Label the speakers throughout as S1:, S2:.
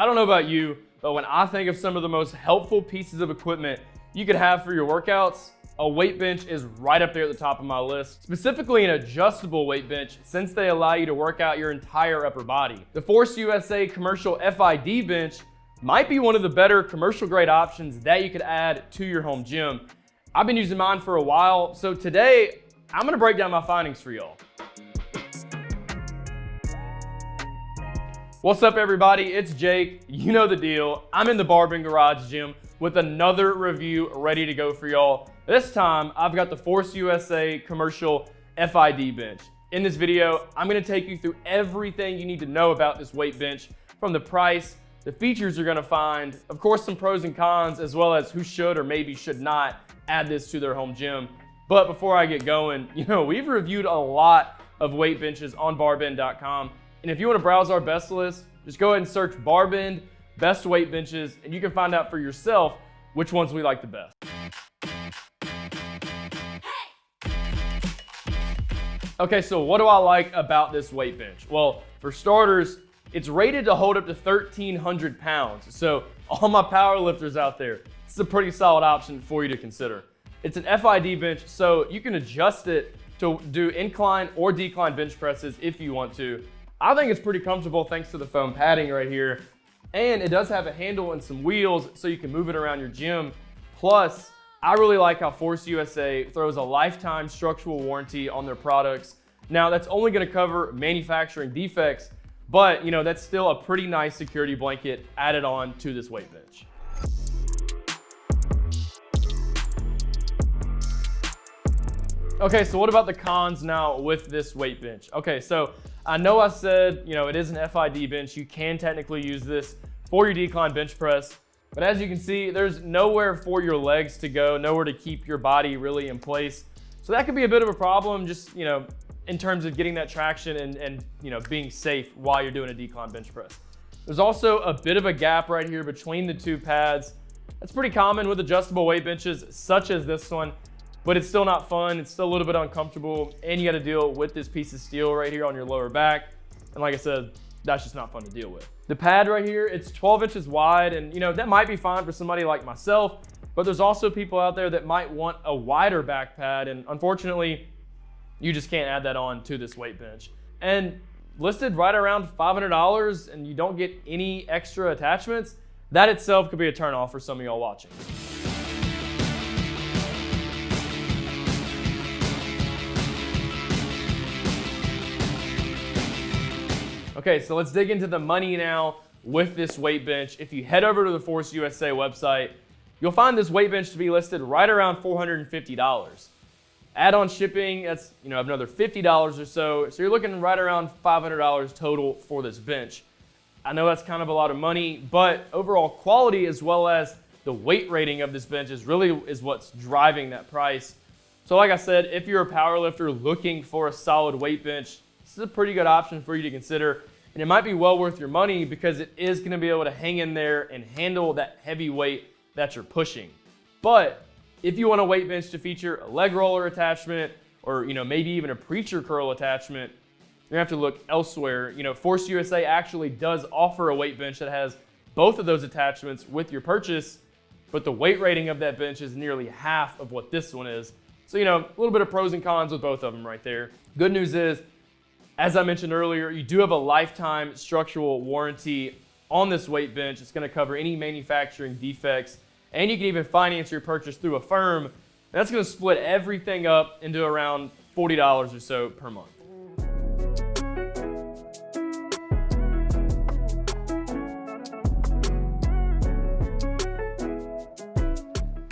S1: I don't know about you, but when I think of some of the most helpful pieces of equipment you could have for your workouts, a weight bench is right up there at the top of my list. Specifically an adjustable weight bench, since they allow you to work out your entire upper body. The Force USA commercial FID bench might be one of the better commercial grade options that you could add to your home gym. I've been using mine for a while, so today I'm gonna break down my findings for y'all. What's up everybody, it's Jake. You know the deal. I'm in the Barbend garage gym with another review ready to go for y'all. This time, I've got the Force USA commercial FID bench. In this video, I'm gonna take you through everything you need to know about this weight bench, from the price, the features you're gonna find, of course some pros and cons, as well as who should or maybe should not add this to their home gym. But before I get going, we've reviewed a lot of weight benches on Barbend.com. And if you want to browse our best list, just go ahead and search Barbend best weight benches, and you can find out for yourself which ones we like the best. Okay, so what do I like about this weight bench? Well, for starters, it's rated to hold up to 1,300 pounds. So all my power lifters out there, this is a pretty solid option for you to consider. It's an FID bench, so you can adjust it to do incline or decline bench presses if you want to. I think it's pretty comfortable thanks to the foam padding right here. And it does have a handle and some wheels so you can move it around your gym. Plus, I really like how Force USA throws a lifetime structural warranty on their products. Now, that's only gonna cover manufacturing defects, but that's still a pretty nice security blanket added on to this weight bench. Okay, so what about the cons now with this weight bench? Okay, so I know I said, it is an FID bench. You can technically use this for your decline bench press, but as you can see, there's nowhere for your legs to go, nowhere to keep your body really in place. So that could be a bit of a problem just, in terms of getting that traction and being safe while you're doing a decline bench press. There's also a bit of a gap right here between the two pads. That's pretty common with adjustable weight benches such as this one, but it's still not fun. It's still a little bit uncomfortable, and you got to deal with this piece of steel right here on your lower back. And like I said, that's just not fun to deal with. The pad right here, it's 12 inches wide, and that might be fine for somebody like myself, but there's also people out there that might want a wider back pad, and unfortunately, you just can't add that on to this weight bench. And listed right around $500, and you don't get any extra attachments, that itself could be a turnoff for some of y'all watching. Okay, so let's dig into the money now with this weight bench. If you head over to the Force USA website, you'll find this weight bench to be listed right around $450. Add-on shipping, that's another $50 or so. So you're looking right around $500 total for this bench. I know that's kind of a lot of money, but overall quality as well as the weight rating of this bench is what's driving that price. So like I said, if you're a power lifter looking for a solid weight bench, this is a pretty good option for you to consider, and it might be well worth your money because it is going to be able to hang in there and handle that heavy weight that you're pushing. But if you want a weight bench to feature a leg roller attachment or maybe even a preacher curl attachment, you're gonna have to look elsewhere. Force USA actually does offer a weight bench that has both of those attachments with your purchase, but the weight rating of that bench is nearly half of what this one is. So a little bit of pros and cons with both of them right there. Good news is, as I mentioned earlier, you do have a lifetime structural warranty on this weight bench. It's going to cover any manufacturing defects, and you can even finance your purchase through a firm. And that's going to split everything up into around $40 or so per month.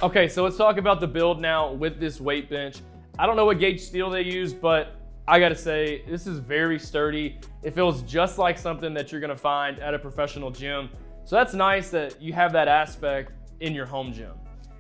S1: Okay, so let's talk about the build now with this weight bench. I don't know what gauge steel they use, but I gotta say, this is very sturdy. It feels just like something that you're gonna find at a professional gym. So that's nice that you have that aspect in your home gym.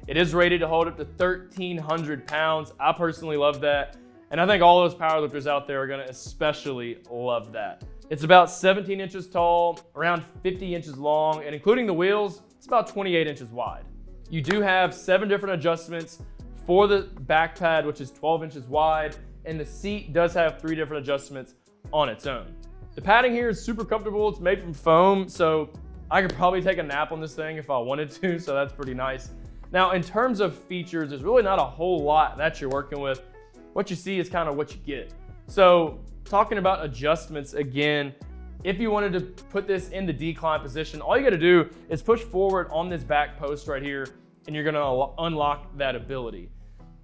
S1: It is rated to hold up to 1,300 pounds. I personally love that. And I think all those powerlifters out there are gonna especially love that. It's about 17 inches tall, around 50 inches long, and including the wheels, it's about 28 inches wide. You do have 7 different adjustments for the back pad, which is 12 inches wide, and the seat does have 3 different adjustments on its own. The padding here is super comfortable. It's made from foam, so I could probably take a nap on this thing if I wanted to, so that's pretty nice. Now, in terms of features, there's really not a whole lot that you're working with. What you see is kind of what you get. So talking about adjustments again, if you wanted to put this in the decline position, all you gotta do is push forward on this back post right here, and you're gonna unlock that ability.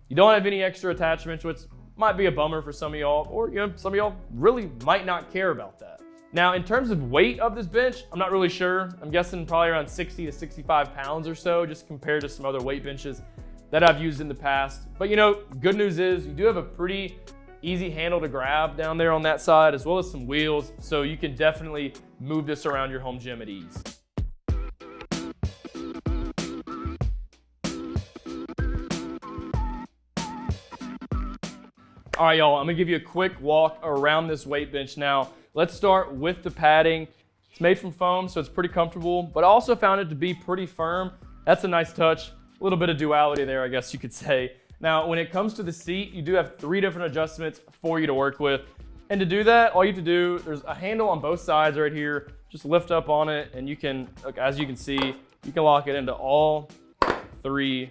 S1: You don't have any extra attachments, which might be a bummer for some of y'all, or some of y'all really might not care about that. Now, in terms of weight of this bench, I'm not really sure. I'm guessing probably around 60 to 65 pounds or so, just compared to some other weight benches that I've used in the past. But good news is you do have a pretty easy handle to grab down there on that side, as well as some wheels, so you can definitely move this around your home gym at ease. All right, y'all, I'm gonna give you a quick walk around this weight bench now. Let's start with the padding. It's made from foam, so it's pretty comfortable, but I also found it to be pretty firm. That's a nice touch. A little bit of duality there, I guess you could say. Now, when it comes to the seat, you do have 3 different adjustments for you to work with. And to do that, all you have to do, there's a handle on both sides right here. Just lift up on it, and you can, as you can see, you can lock it into all 3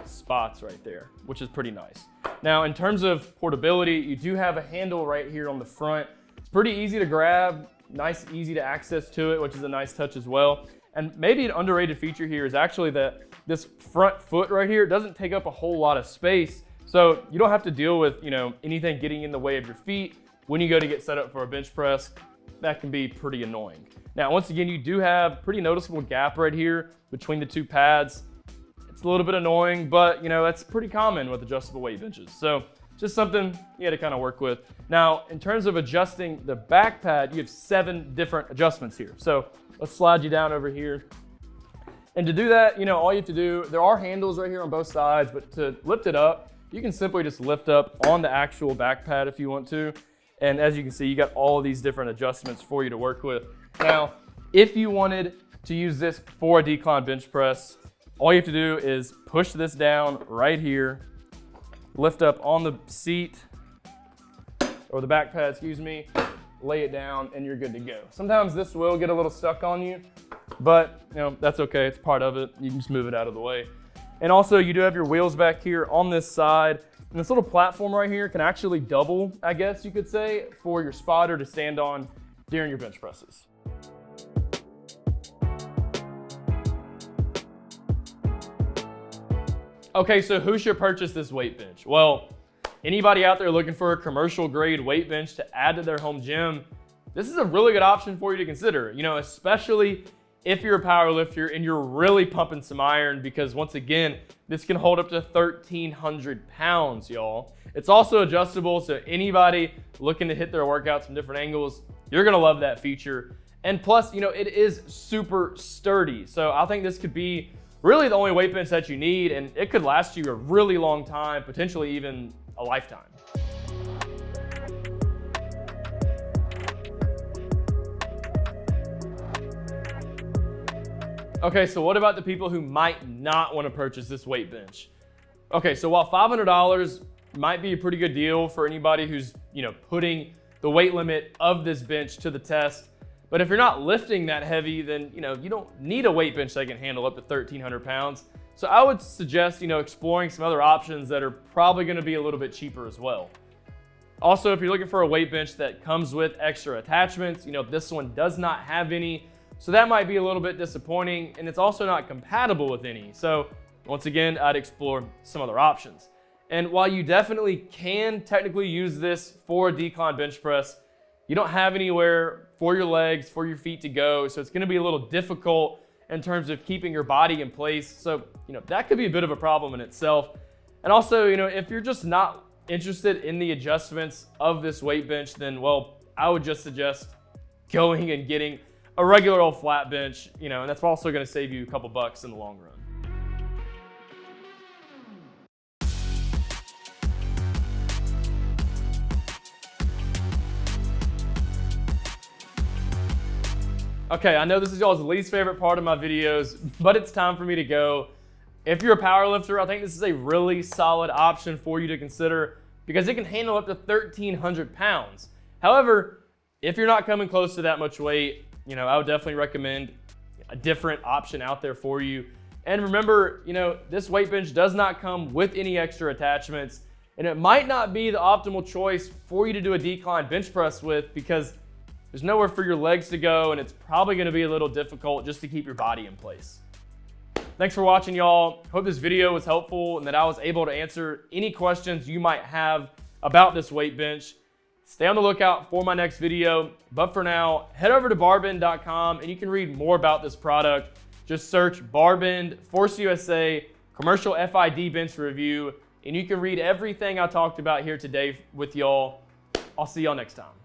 S1: spots right there, which is pretty nice. Now, in terms of portability, you do have a handle right here on the front. It's pretty easy to grab, nice, easy to access to it, which is a nice touch as well. And maybe an underrated feature here is actually that this front foot right here doesn't take up a whole lot of space. So you don't have to deal with, anything getting in the way of your feet when you go to get set up for a bench press. That can be pretty annoying. Now, once again, you do have pretty noticeable gap right here between the 2 pads. It's a little bit annoying, but that's pretty common with adjustable weight benches. So just something you had to kind of work with. Now, in terms of adjusting the back pad, you have 7 different adjustments here. So let's slide you down over here. And to do that, all you have to do, there are handles right here on both sides, but to lift it up, you can simply just lift up on the actual back pad if you want to. And as you can see, you got all of these different adjustments for you to work with. Now, if you wanted to use this for a decline bench press, all you have to do is push this down right here, lift up on the seat, or the back pad, lay it down, and you're good to go. Sometimes this will get a little stuck on you, but that's okay, it's part of it. You can just move it out of the way. And also, you do have your wheels back here on this side, and this little platform right here can actually double, I guess you could say, for your spotter to stand on during your bench presses. Okay, so who should purchase this weight bench? Well, anybody out there looking for a commercial grade weight bench to add to their home gym, this is a really good option for you to consider, especially if you're a power lifter and you're really pumping some iron, because once again, this can hold up to 1,300 pounds, y'all. It's also adjustable, so anybody looking to hit their workouts from different angles, you're gonna love that feature. And plus, it is super sturdy. So I think this could be really the only weight bench that you need, and it could last you a really long time, potentially even a lifetime. Okay, so what about the people who might not want to purchase this weight bench? Okay, so while $500 might be a pretty good deal for anybody who's, putting the weight limit of this bench to the test, but if you're not lifting that heavy, then, you don't need a weight bench that can handle up to 1,300 pounds. So I would suggest, exploring some other options that are probably going to be a little bit cheaper as well. Also, if you're looking for a weight bench that comes with extra attachments, this one does not have any. So that might be a little bit disappointing, and it's also not compatible with any. So once again, I'd explore some other options. And while you definitely can technically use this for a decline bench press, you don't have anywhere for your legs, for your feet to go. So it's gonna be a little difficult in terms of keeping your body in place. So, that could be a bit of a problem in itself. And also, if you're just not interested in the adjustments of this weight bench, then, well, I would just suggest going and getting a regular old flat bench, and that's also gonna save you a couple bucks in the long run. Okay, I know this is y'all's least favorite part of my videos, but it's time for me to go. If you're a power lifter, I think this is a really solid option for you to consider because it can handle up to 1,300 pounds. However, if you're not coming close to that much weight, I would definitely recommend a different option out there for you. And remember, this weight bench does not come with any extra attachments, and it might not be the optimal choice for you to do a decline bench press with because there's nowhere for your legs to go, and it's probably gonna be a little difficult just to keep your body in place. Thanks for watching, y'all. Hope this video was helpful and that I was able to answer any questions you might have about this weight bench. Stay on the lookout for my next video, but for now, head over to barbend.com and you can read more about this product. Just search Barbend Force USA Commercial FID Bench Review, and you can read everything I talked about here today with y'all. I'll see y'all next time.